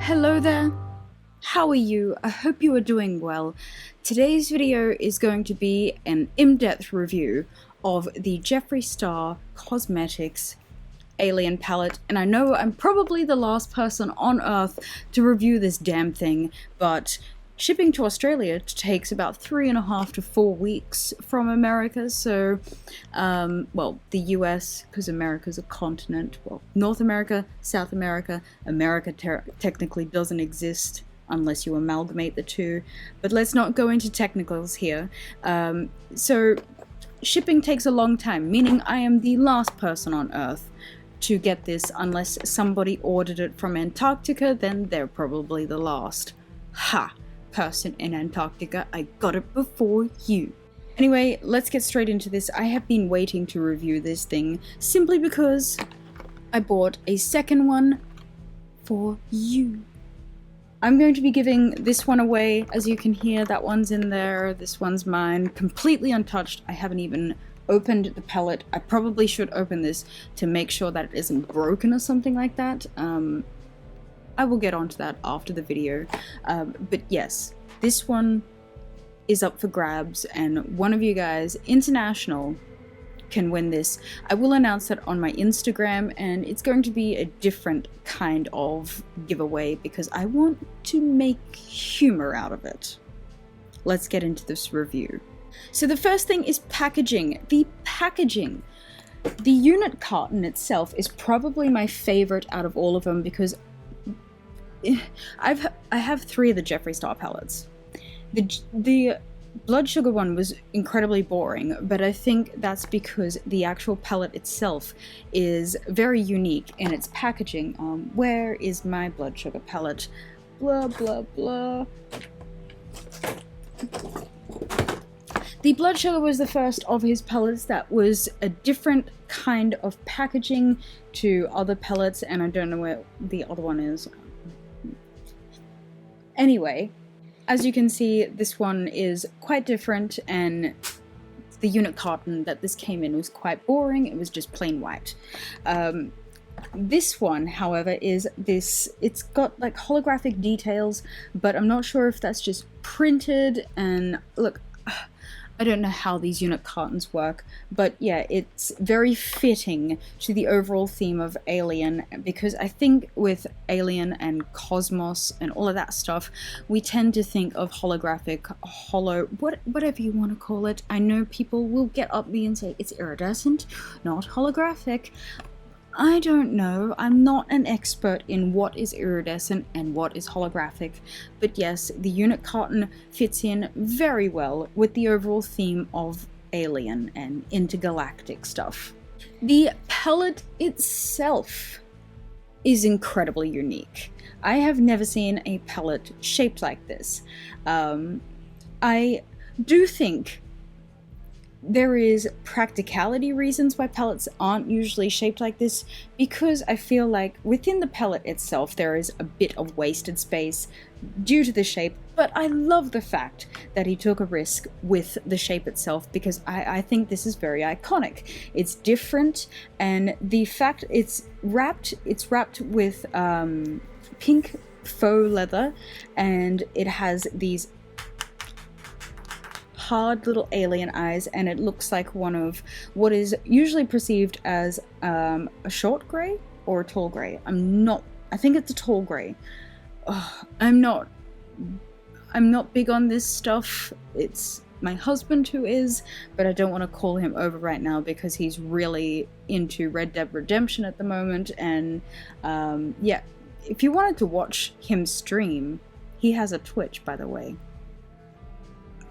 Hello there, how are you? I hope you are doing well. Today's video is going to be an in-depth review of the Jeffree Star Cosmetics Alien palette, and I know I'm probably the last person on earth to review this damn thing, but shipping to Australia takes about 3.5 to 4 weeks from America, so, well, the US, because America's a continent, well, North America, South America, America technically doesn't exist unless you amalgamate the two, but let's not go into technicals here. So, shipping takes a long time, meaning I am the last person on Earth to get this. Unless somebody ordered it from Antarctica, then they're probably the last. Ha! Person in Antarctica, I got it before you. Anyway, let's get straight into this. I have been waiting to review this thing simply because I bought a second one for you. I'm going to be giving this one away. As you can hear, that one's in there, this one's mine, completely untouched. I haven't even opened the palette. I probably should open this to make sure that it isn't broken or something like that. I will get onto that after the video, but yes, this one is up for grabs, and one of you guys, international, can win this. I will announce that on my Instagram, and it's going to be a different kind of giveaway because I want to make humor out of it. Let's get into this review. So the first thing is packaging. The packaging. The unit carton itself is probably my favorite out of all of them because I have 3 of the Jeffree Star palettes. The Blood Sugar one was incredibly boring, but I think that's because the actual palette itself is very unique in its packaging. Where is my Blood Sugar palette? Blah blah blah. The Blood Sugar was the first of his palettes that was a different kind of packaging to other palettes, and I don't know where the other one is. Anyway, as you can see, this one is quite different, and the unit carton that this came in was quite boring. It was just plain white. This one, however, is this, it's got like holographic details, but I'm not sure if that's just printed, and look, I don't know how these unit cartons work, but yeah, it's very fitting to the overall theme of Alien, because I think with Alien and Cosmos and all of that stuff, we tend to think of holographic, whatever you want to call it. I know people will get up me and say it's iridescent, not holographic. I don't know, I'm not an expert in what is iridescent and what is holographic, but yes, the unit carton fits in very well with the overall theme of Alien and intergalactic stuff. The palette itself is incredibly unique. I have never seen a palette shaped like this. I do think there is practicality reasons why palettes aren't usually shaped like this, because I feel like within the palette itself there is a bit of wasted space due to the shape, but I love the fact that he took a risk with the shape itself because I think this is very iconic. It's different, and the fact it's wrapped with pink faux leather, and it has these hard little alien eyes, and it looks like one of what is usually perceived as a short grey or a tall grey. I think it's a tall grey. I'm not big on this stuff. It's my husband who is, but I don't want to call him over right now because he's really into Red Dead Redemption at the moment, and yeah, if you wanted to watch him stream, he has a Twitch, by the way.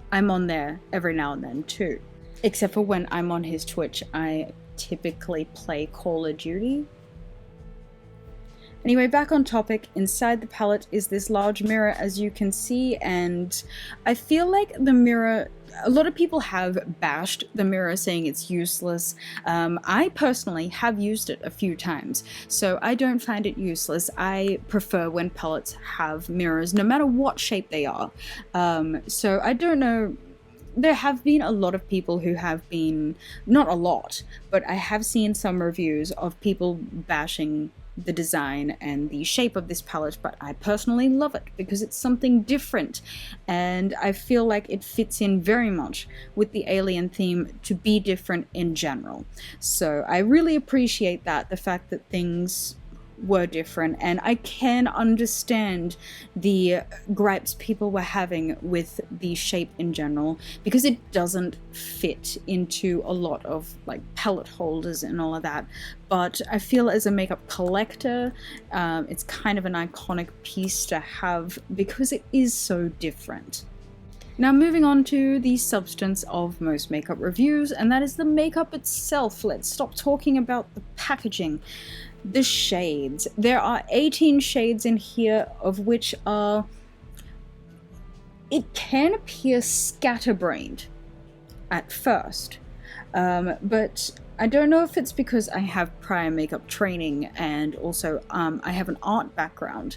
I'm on there every now and then too. Except for when I'm on his Twitch, I typically play Call of Duty. Anyway, back on topic, inside the palette is this large mirror, as you can see, and I feel like the mirror, a lot of people have bashed the mirror saying it's useless. I personally have used it a few times, so I don't find it useless. I prefer when palettes have mirrors, no matter what shape they are. So I don't know, there have been a lot of people who have been, not a lot, but I have seen some reviews of people bashing the design and the shape of this palette, but I personally love it because it's something different, and I feel like it fits in very much with the alien theme to be different in general. So I really appreciate that, the fact that things were different, and I can understand the gripes people were having with the shape in general, because it doesn't fit into a lot of like palette holders and all of that. But I feel as a makeup collector, it's kind of an iconic piece to have because it is so different. Now moving on to the substance of most makeup reviews, and that is the makeup itself. Let's stop talking about the packaging. The shades. There are 18 shades in here, of which are... it can appear scatterbrained at first, but I don't know if it's because I have prior makeup training and also I have an art background,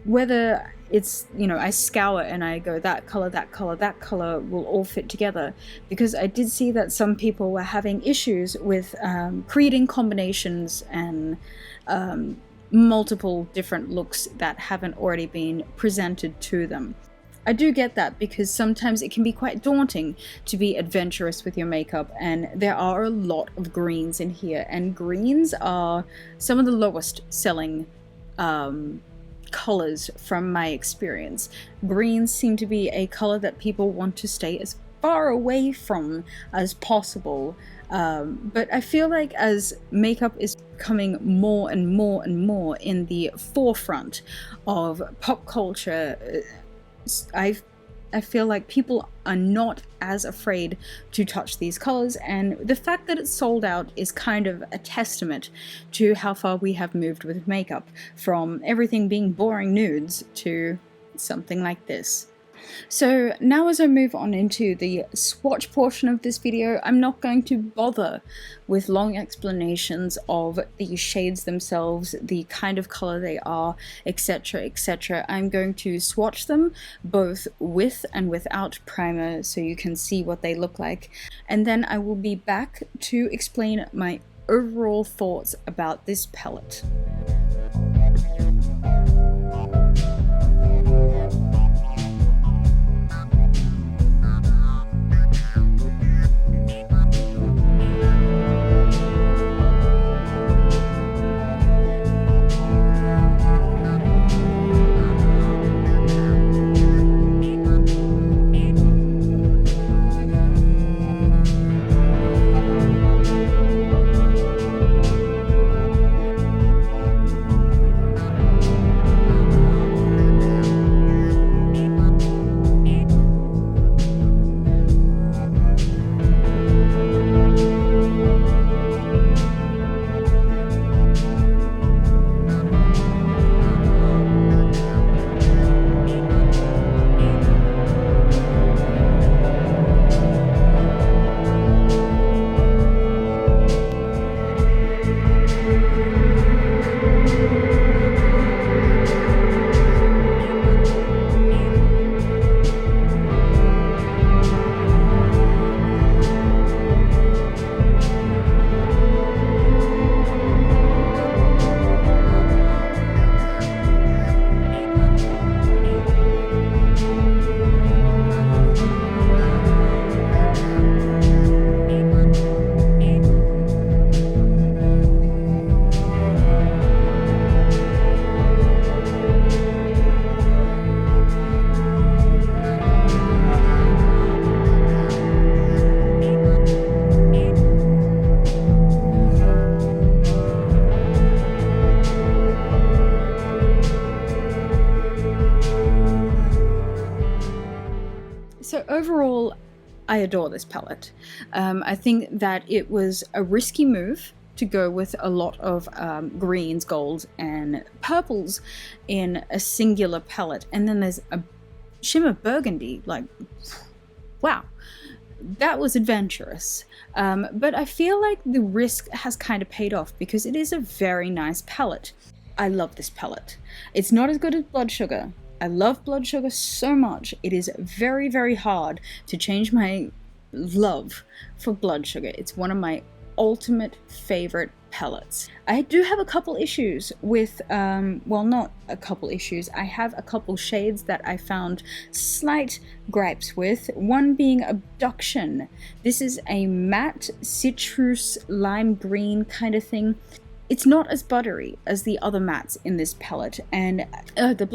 whether it's, you know, I scour and I go that color, that color, that color will all fit together, because I did see that some people were having issues with creating combinations and multiple different looks that haven't already been presented to them. I do get that, because sometimes it can be quite daunting to be adventurous with your makeup, and there are a lot of greens in here, and greens are some of the lowest selling colors from my experience. Greens seem to be a color that people want to stay as far away from as possible, but I feel like as makeup is becoming more and more and more in the forefront of pop culture, I feel like people are not as afraid to touch these colors, and the fact that it's sold out is kind of a testament to how far we have moved with makeup, from everything being boring nudes to something like this. So now as I move on into the swatch portion of this video, I'm not going to bother with long explanations of the shades themselves, the kind of color they are, etc, etc. I'm going to swatch them both with and without primer so you can see what they look like, and then I will be back to explain my overall thoughts about this palette. So overall, I adore this palette. I think that it was a risky move to go with a lot of greens, golds, and purples in a singular palette. And then there's a shimmer burgundy, like, wow, that was adventurous. But I feel like the risk has kind of paid off because it is a very nice palette. I love this palette. It's not as good as Blood Sugar. I love Blood Sugar so much. It is very, very hard to change my love for Blood Sugar. It's one of my ultimate favorite palettes. I do have a couple issues with, well, not a couple issues, I have a couple shades that I found slight gripes with, one being Abduction. This is a matte citrus lime green kind of thing. It's not as buttery as the other mattes in this palette, and the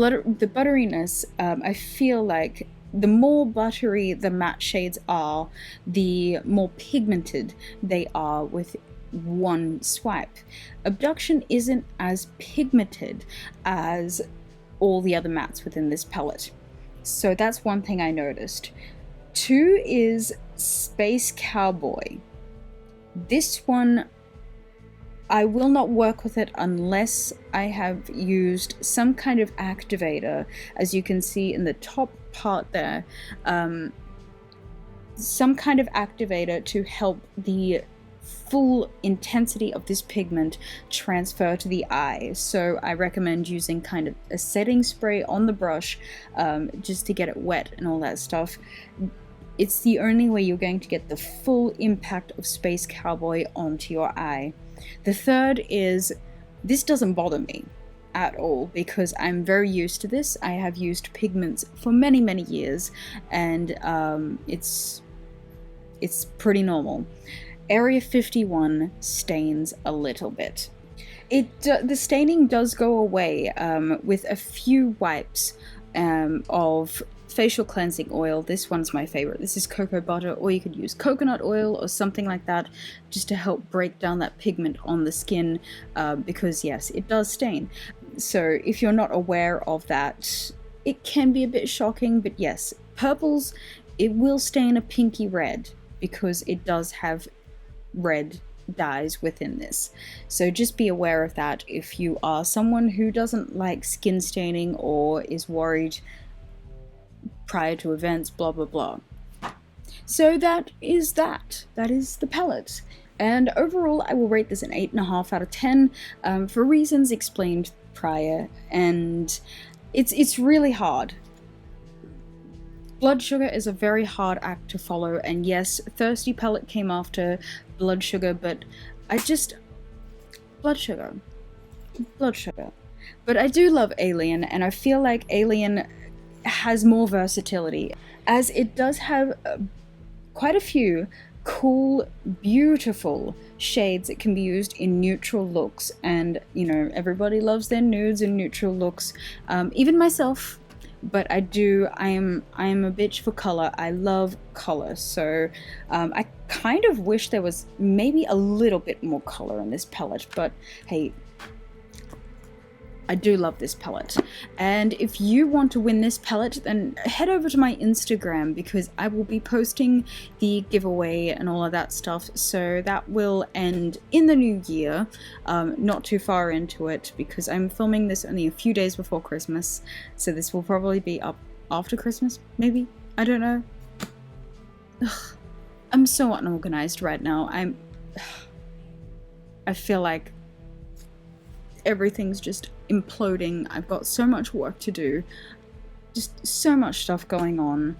butteriness, I feel like the more buttery the matte shades are, the more pigmented they are with one swipe. Abduction isn't as pigmented as all the other mattes within this palette, so that's one thing I noticed. Two is Space Cowboy. This one, I will not work with it unless I have used some kind of activator, as you can see in the top part there, some kind of activator to help the full intensity of this pigment transfer to the eye. So I recommend using kind of a setting spray on the brush, just to get it wet and all that stuff. It's the only way you're going to get the full impact of Space Cowboy onto your eye. The third is, this doesn't bother me at all because I'm very used to this. I have used pigments for many years, and it's pretty normal. Area 51 stains a little bit. The staining does go away with a few wipes of facial cleansing oil. This one's my favorite. This is cocoa butter, or you could use coconut oil or something like that, just to help break down that pigment on the skin, because yes, it does stain. So if you're not aware of that, it can be a bit shocking, but yes, purples, it will stain a pinky red because it does have red dyes within this. So just be aware of that if you are someone who doesn't like skin staining or is worried prior to events, blah blah blah. So that is the palette, and overall I will rate this an 8.5 out of 10 for reasons explained prior, and it's really hard. Blood Sugar is a very hard act to follow, and yes, Thirsty palette came after Blood Sugar, but Blood Sugar. But I do love Alien, and I feel like Alien has more versatility, as it does have quite a few cool, beautiful shades that can be used in neutral looks, and you know, everybody loves their nudes and neutral looks, even myself. But I am a bitch for color. I love color, so I kind of wish there was maybe a little bit more color in this palette, but hey, I do love this palette. And if you want to win this palette, then head over to my Instagram, because I will be posting the giveaway and all of that stuff. So that will end in the new year, not too far into it, because I'm filming this only a few days before Christmas. So this will probably be up after Christmas, maybe? I don't know. Ugh. I'm so unorganized right now. I feel like everything's just imploding. I've got so much work to do, just so much stuff going on.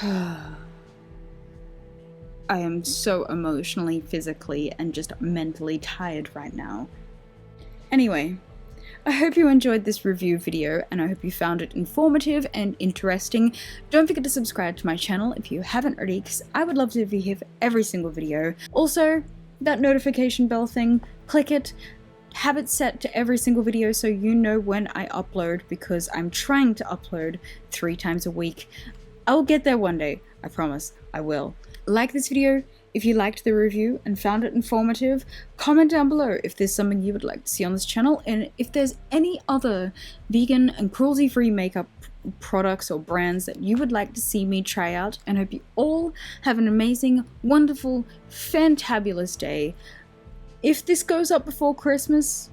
I am so emotionally, physically, and just mentally tired right now. Anyway, I hope you enjoyed this review video, and I hope you found it informative and interesting. Don't forget to subscribe to my channel if you haven't already, because I would love to be here for every single video. Also, that notification bell thing, click it, have it set to every single video so you know when I upload, because I'm trying to upload 3 times a week. I'll get there one day, I promise, I will. Like this video if you liked the review and found it informative. Comment down below if there's something you would like to see on this channel, and if there's any other vegan and cruelty-free makeup products or brands that you would like to see me try out. And I hope you all have an amazing, wonderful, fantabulous day. If this goes up before Christmas,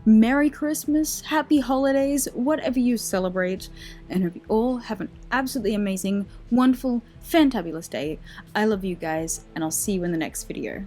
Merry Christmas, Happy Holidays, whatever you celebrate, and hope you all have an absolutely amazing, wonderful, fantabulous day. I love you guys, and I'll see you in the next video.